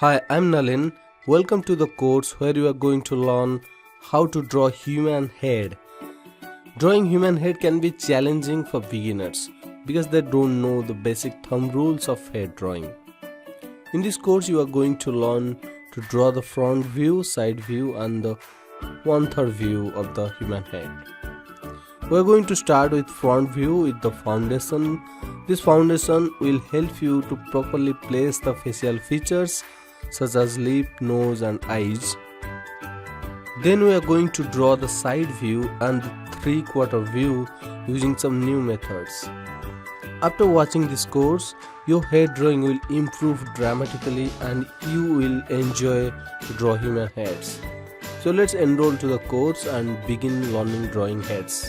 Hi, I'm Nalin. Welcome to the course where you are going to learn how to draw human head. Drawing human head can be challenging for beginners because they don't know the basic thumb rules of head drawing. In this course, you are going to learn to draw the front view, side view and the 1/3 view of the human head. We are going to start with front view with the foundation. This foundation will help you to properly place the facial features such as lip, nose and eyes. Then we are going to draw the side view and the 3/4 view using some new methods. After watching this course, your head drawing will improve dramatically and you will enjoy to draw human heads. So let's enroll to the course and begin learning drawing heads.